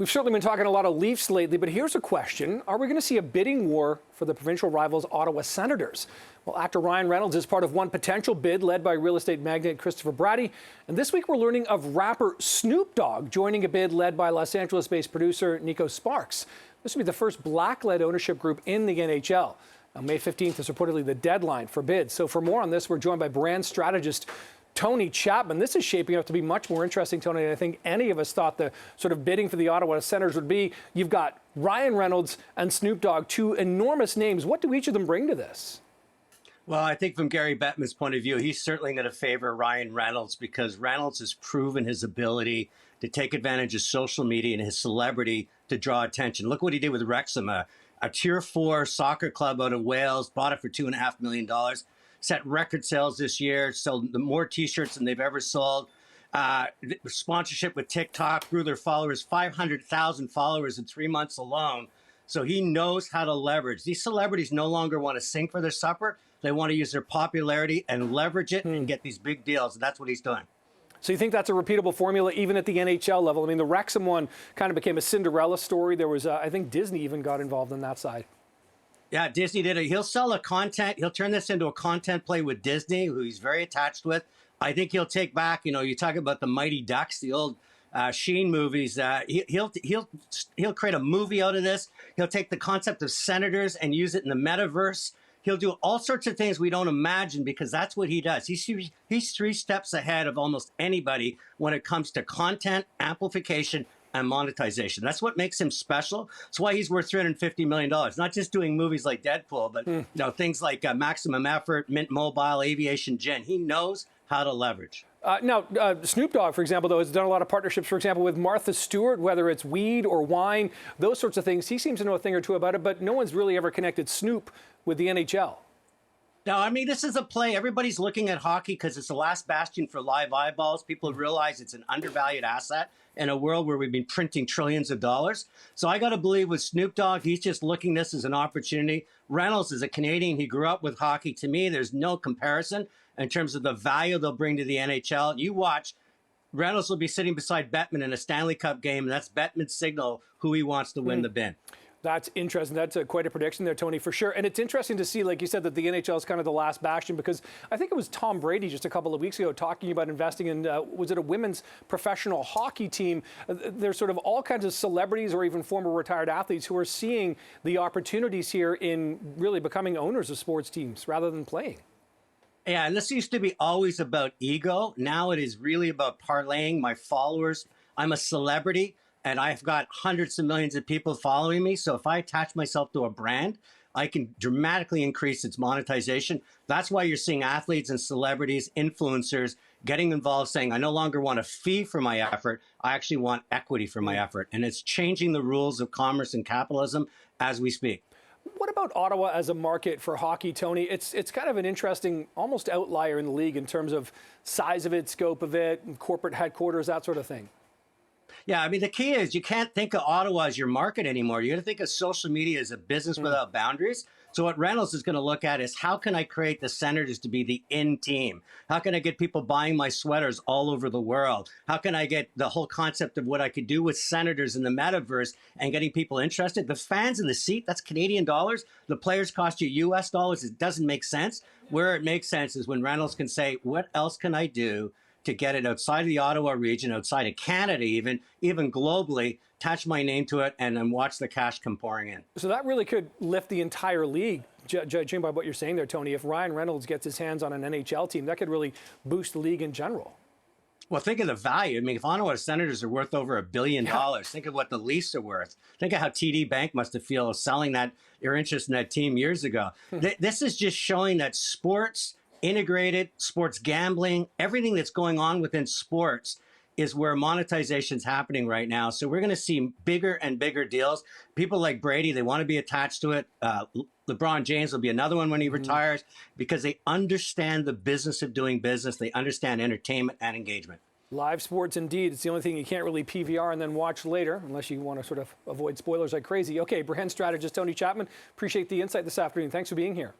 We've certainly been talking a lot of Leafs lately, but here's a question. Are we going to see a bidding war for the provincial rivals Ottawa Senators? Well, actor Ryan Reynolds is part of one potential bid led by real estate magnate Christopher Bratty. And this week we're learning of rapper Snoop Dogg joining a bid led by Los Angeles-based producer Neko Sparks. This will be the first black-led ownership group in the NHL. Now, May 15th is reportedly the deadline for bids. So for more on this, we're joined by brand strategist Tony Chapman. This is shaping up to be much more interesting, Tony, than I think any of us thought the sort of bidding for the Ottawa Senators would be. You've got Ryan Reynolds and Snoop Dogg, two enormous names. What do each of them bring to this? Well, I think from Gary Bettman's point of view, he's certainly going to favor Ryan Reynolds because Reynolds has proven his ability to take advantage of social media and his celebrity to draw attention. Look what he did with Wrexham, a Tier 4 soccer club out of Wales, bought it for $2.5 million. Set record sales this year, sold more T-shirts than they've ever sold. Sponsorship with TikTok grew their followers, 500,000 followers in 3 months alone. So he knows how to leverage. These celebrities no longer want to sing for their supper. They want to use their popularity and leverage it and get these big deals. And that's what he's doing. So you think that's a repeatable formula even at the NHL level? I mean, the Wrexham one kind of became a Cinderella story. There was, I think Disney even got involved on that side. Yeah, Disney did it. He'll sell a content. He'll turn this into a content play with Disney, who he's very attached with. I think he'll take back, you talk about the Mighty Ducks, the old Sheen movies. He'll create a movie out of this. He'll take the concept of Senators and use it in the metaverse. He'll do all sorts of things we don't imagine because that's what he does. He's 3 steps ahead of almost anybody when it comes to content, amplification, and monetization. That's what makes him special. That's why he's worth $350 million. Not just doing movies like Deadpool, but things like Maximum Effort, Mint Mobile, Aviation Gin. He knows how to leverage. Now, Snoop Dogg, for example, though, has done a lot of partnerships, for example, with Martha Stewart, whether it's weed or wine, those sorts of things. He seems to know a thing or two about it, but no one's really ever connected Snoop with the NHL. No, I mean, this is a play. Everybody's looking at hockey because it's the last bastion for live eyeballs. People realize it's an undervalued asset in a world where we've been printing trillions of dollars. So I got to believe with Snoop Dogg, he's just looking this as an opportunity. Reynolds is a Canadian. He grew up with hockey. To me, there's no comparison in terms of the value they'll bring to the NHL. You watch, Reynolds will be sitting beside Bettman in a Stanley Cup game, and that's Bettman's signal who he wants to win the bin. That's interesting. That's quite a prediction there, Tony, for sure. And it's interesting to see, like you said, that the NHL is kind of the last bastion because I think it was Tom Brady just a couple of weeks ago talking about investing in, was it a women's professional hockey team? There's sort of all kinds of celebrities or even former retired athletes who are seeing the opportunities here in really becoming owners of sports teams rather than playing. Yeah, and this used to be always about ego. Now it is really about parlaying my followers. I'm a celebrity. And I've got hundreds of millions of people following me. So if I attach myself to a brand, I can dramatically increase its monetization. That's why you're seeing athletes and celebrities, influencers getting involved saying, I no longer want a fee for my effort. I actually want equity for my effort. And it's changing the rules of commerce and capitalism as we speak. What about Ottawa as a market for hockey, Tony? It's kind of an interesting, almost outlier in the league in terms of size of it, scope of it, corporate headquarters, that sort of thing. Yeah, I mean, the key is you can't think of Ottawa as your market anymore. You got to think of social media as a business without boundaries. So what Reynolds is going to look at is how can I create the Senators to be the in team? How can I get people buying my sweaters all over the world? How can I get the whole concept of what I could do with Senators in the metaverse and getting people interested? The fans in the seat, that's Canadian dollars. The players cost you US dollars. It doesn't make sense. Where it makes sense is when Reynolds can say, what else can I do to get it outside of the Ottawa region, outside of Canada, even globally, attach my name to it, and then watch the cash come pouring in. So that really could lift the entire league, judging by what you're saying there, Tony. If Ryan Reynolds gets his hands on an NHL team, that could really boost the league in general. Well, think of the value. I mean, if Ottawa Senators are worth over $1 billion, think of what the Leafs are worth. Think of how TD Bank must have felt selling your interest in that team years ago. This is just showing that sports, integrated sports gambling, everything that's going on within sports is where monetization is happening right now. So we're going to see bigger and bigger deals. People like Brady, they want to be attached to it. LeBron James will be another one when he retires because they understand the business of doing business. They understand entertainment and engagement. Live sports, indeed. It's the only thing you can't really PVR and then watch later, unless you want to sort of avoid spoilers like crazy. Okay, brand strategist Tony Chapman, appreciate the insight this afternoon. Thanks for being here.